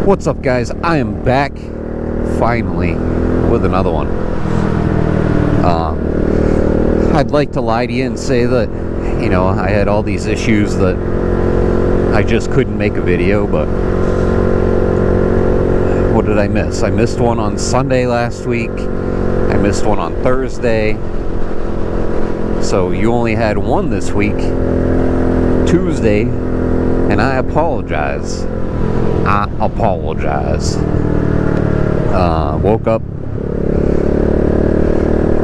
What's up, guys? I am back finally with another one. I'd like to lie to you and say that, you know, I had all these issues that I just couldn't make a video, but what did I miss? I missed one on Sunday last week. I missed one on Thursday. So you only had one this week, Tuesday, and I apologize. Woke up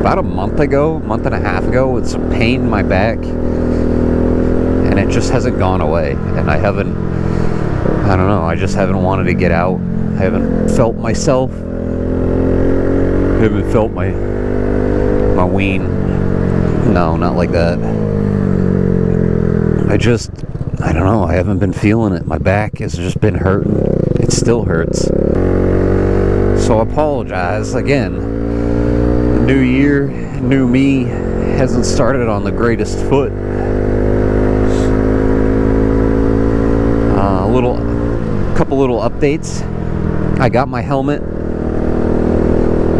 about a month and a half ago with some pain in my back, and it just hasn't gone away. And I don't know, I just haven't wanted to get out. I haven't felt myself. I haven't felt my ween. No, not like that. I don't know, I haven't been feeling it. My back has just been hurting. It still hurts. So I apologize again. The new year, new me, hasn't started on the greatest foot. Couple little updates. I got my helmet.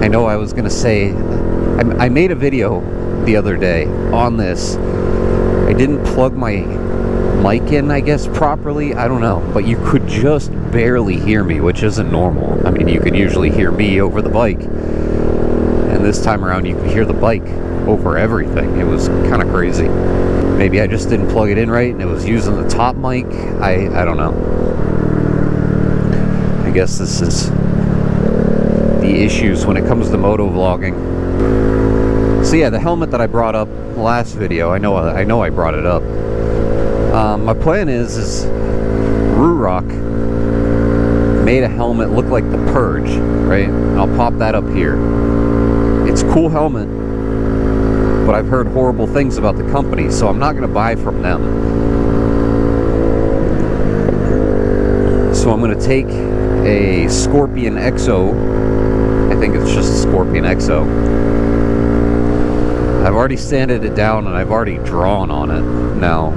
I know I was gonna say, I made a video the other day on this. I didn't plug my mic in, I guess, properly. I don't know, but you could just barely hear me, which isn't normal. I mean, you could usually hear me over the bike, and this time around you could hear the bike over everything. It was kind of crazy. Maybe I just didn't plug it in right and it was using the top mic. I don't know. I guess this is the issues when it comes to moto vlogging. So yeah, the helmet that I brought up last video, I know I brought it up. My plan is Ruroc made a helmet look like the Purge, right? I'll pop that up here. It's a cool helmet, but I've heard horrible things about the company, so I'm not going to buy from them. So I'm going to take a Scorpion Exo. I think it's just a Scorpion Exo. I've already sanded it down and I've already drawn on it. Now,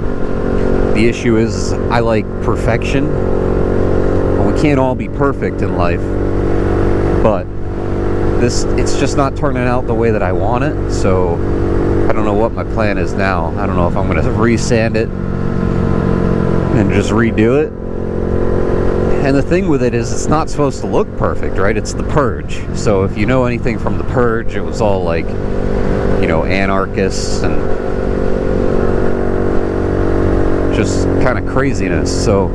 the issue is I like perfection. And we can't all be perfect in life, but it's just not turning out the way that I want it. So I don't know what my plan is now. I don't know if I'm going to resand it and just redo it. And the thing with it is it's not supposed to look perfect, right? It's the Purge. So if you know anything from the Purge, it was all like, you know, anarchists and just kind of craziness. So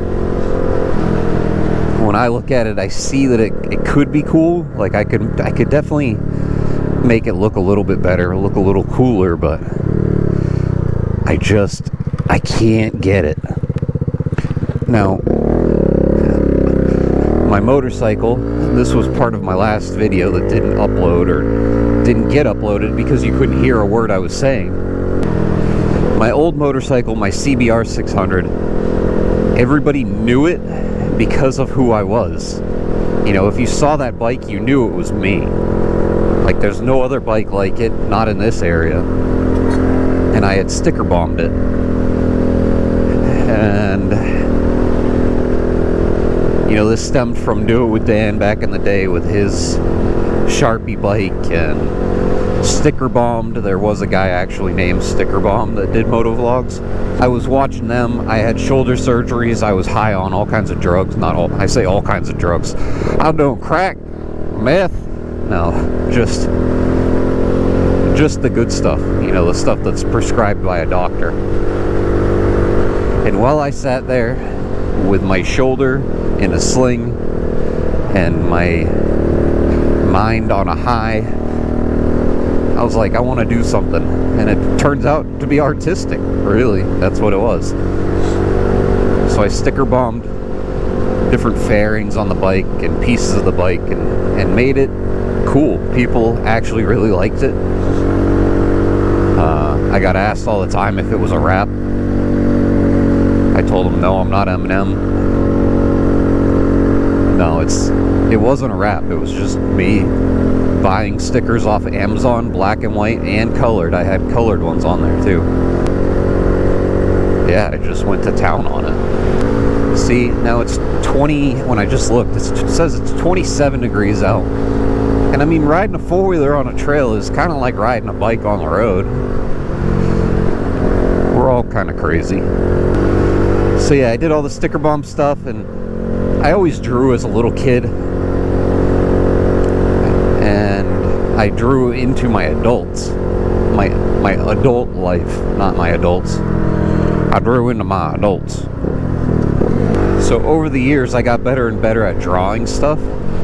when I look at it, I see that it could be cool. Like I could definitely make it look a little bit better, look a little cooler, but I can't get it. Now, my motorcycle, this was part of my last video that didn't upload or didn't get uploaded because you couldn't hear a word I was saying. My old motorcycle, my CBR 600, everybody knew it because of who I was. You know, if you saw that bike, you knew it was me. Like, there's no other bike like it, not in this area. And I had sticker bombed it. And, you know, this stemmed from Do It With Dan back in the day with his Sharpie bike and sticker bombed. There was a guy actually named Sticker Bomb that did moto vlogs. I was watching them. I had shoulder surgeries. I was high on all kinds of drugs. Not all, I say all kinds of drugs. I'm doing crack, meth. No, just the good stuff. You know, the stuff that's prescribed by a doctor. And while I sat there with my shoulder in a sling and my mind on a high, I was like, I want to do something. And it turns out to be artistic, really. That's what it was. So I sticker bombed different fairings on the bike and pieces of the bike and made it cool. People actually really liked it. I got asked all the time if it was a rap. I told them, no, I'm not Eminem. No, it wasn't a rap. It was just me buying stickers off of Amazon, black and white and colored. I had colored ones on there too. Yeah, I just went to town on it. See, now it's 20, when I just looked, it says it's 27 degrees out. And I mean, riding a four-wheeler on a trail is kind of like riding a bike on the road. We're all kind of crazy. So yeah, I did all the sticker bomb stuff, and I always drew as a little kid. And I drew into my adults. My adult life, not my adults. I drew into my adults. So over the years, I got better and better at drawing stuff.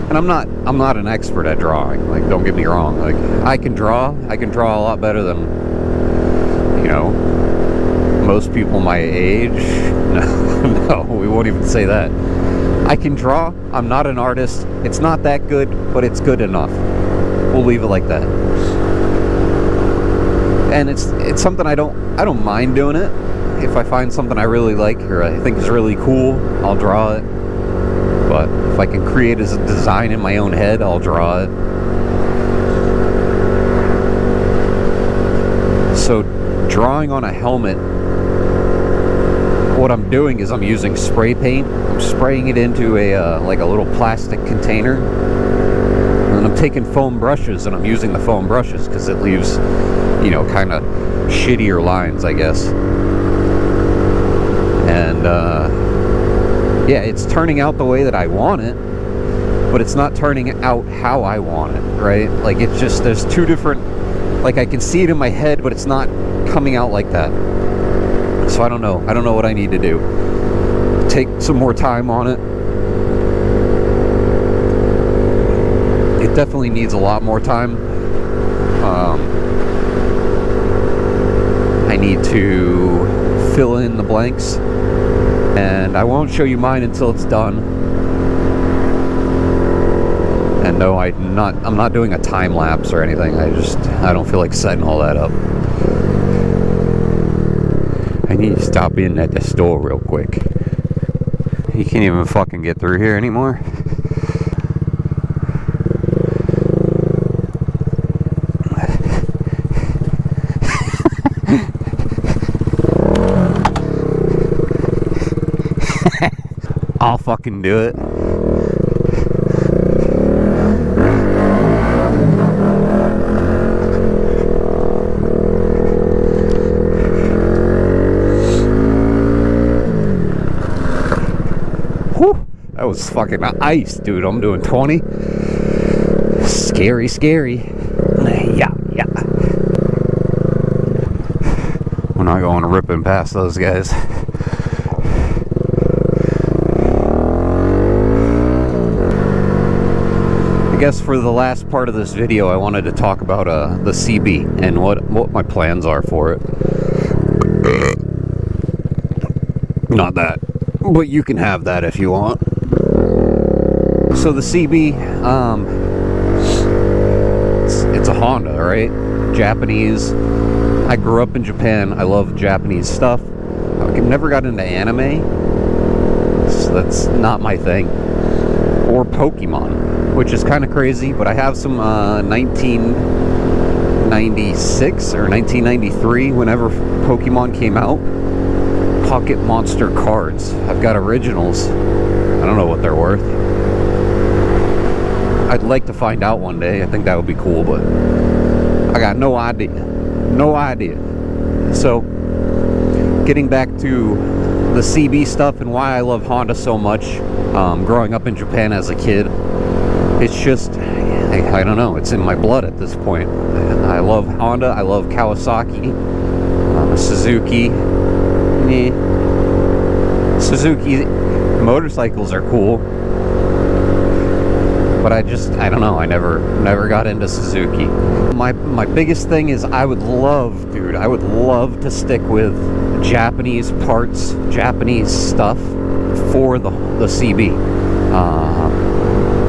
And I'm not an expert at drawing. Like, don't get me wrong. Like, I can draw a lot better than, you know, most people my age. No, we won't even say that. I can draw. I'm not an artist. It's not that good, but it's good enough. We'll leave it like that. And it's something I don't mind doing it. If I find something I really like or I think is really cool, I'll draw it. But if I can create as a design in my own head, I'll draw it. So drawing on a helmet, what I'm doing is I'm using spray paint. I'm spraying it into a like a little plastic container. And I'm taking foam brushes and I'm using the foam brushes because it leaves, you know, kind of shittier lines, I guess. And yeah, it's turning out the way that I want it, but it's not turning out how I want it, right? Like, it's just, there's two different, like, I can see it in my head, but it's not coming out like that. So I don't know what I need to do. Take some more time on it. It definitely needs a lot more time. I need to fill in the blanks, and I won't show you mine until it's done. And no, I'm not doing a time lapse or anything. I don't feel like setting all that up. I need to stop in at the store real quick. You can't even fucking get through here anymore. I'll fucking do it. Whew, that was fucking ice, dude. I'm doing 20. Scary, scary. Yeah. We're not going ripping past those guys. I guess for the last part of this video, I wanted to talk about the CB and what my plans are for it. Not that, but you can have that if you want. So the CB, it's a Honda, right? Japanese. I grew up in Japan. I love Japanese stuff. I never got into anime, so that's not my thing. Or Pokemon, which is kind of crazy, but I have some 1996 or 1993, whenever Pokemon came out, Pocket Monster cards. I've got originals. I don't know what they're worth. I'd like to find out one day. I think that would be cool, but I got no idea. No idea. So, getting back to the CB stuff and why I love Honda so much. Growing up in Japan as a kid, it's just, I don't know, it's in my blood at this point. I love Honda, I love Kawasaki, Suzuki. Suzuki motorcycles are cool, but I don't know, I never got into Suzuki. My biggest thing is I would love to stick with Japanese parts, Japanese stuff for the CB.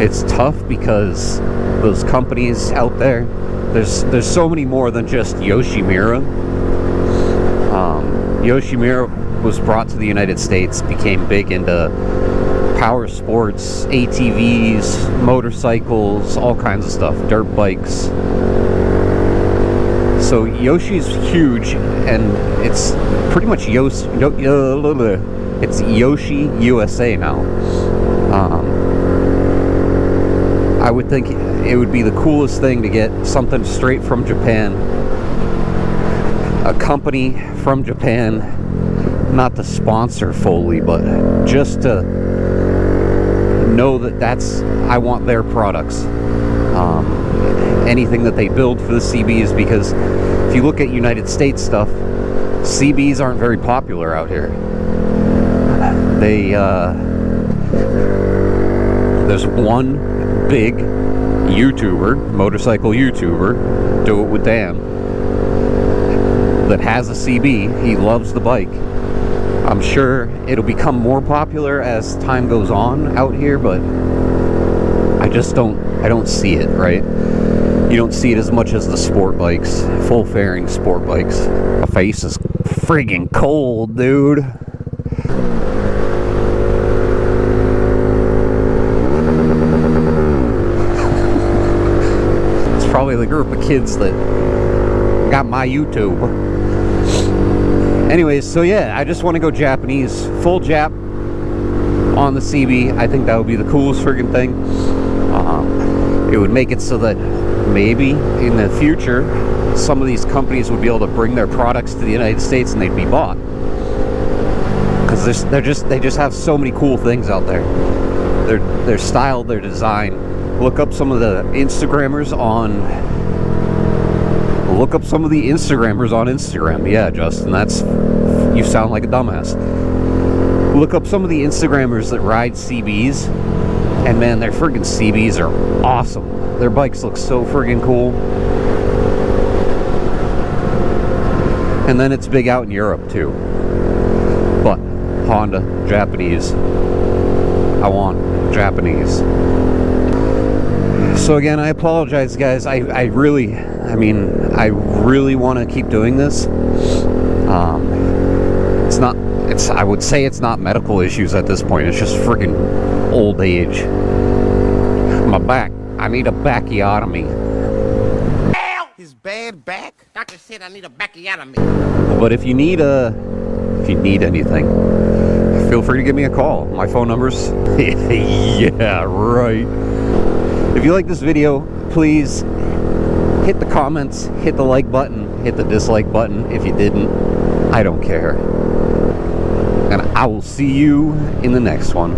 It's tough because those companies out there's so many more than just Yoshimura. Yoshimura was brought to the United States, became big into power sports, ATVs, motorcycles, all kinds of stuff, dirt bikes. So Yoshi's huge, and it's pretty much it's Yoshi USA now. I would think it would be the coolest thing to get something straight from Japan. A company from Japan, not to sponsor fully, but just to know that I want their products. Anything that they build for the CBs, because if you look at United States stuff, CBs aren't very popular out here. There's one big motorcycle YouTuber, Do It With Dan, that has a CB. He loves the bike. I'm sure it'll become more popular as time goes on out here, but I don't see it, right? You don't see it as much as the sport bikes, full fairing sport bikes. My face is friggin' cold, dude. It's probably the group of kids that got my YouTube. Anyways, so yeah, I just want to go Japanese, full Jap on the CB. I think that would be the coolest friggin' thing. It would make it so that maybe in the future some of these companies would be able to bring their products to the United States and they'd be bought, because they just have so many cool things out there. Their style, their design. Look up some of the Instagrammers on Instagram. Yeah, Justin, you sound like a dumbass. Look up some of the Instagrammers that ride CBs, and man, their friggin' CBs are awesome. Their bikes look so friggin' cool. And then it's big out in Europe too. But Honda, Japanese. I want Japanese. So again, I apologize, guys. I really want to keep doing this. I would say it's not medical issues at this point. It's just freaking old age. My back. I need a backiotomy. His bad back? Doctor said I need a backiotomy. But if you need anything, feel free to give me a call. My phone number's yeah, right. If you like this video, please hit the comments, hit the like button, hit the dislike button. If you didn't, I don't care. And I will see you in the next one.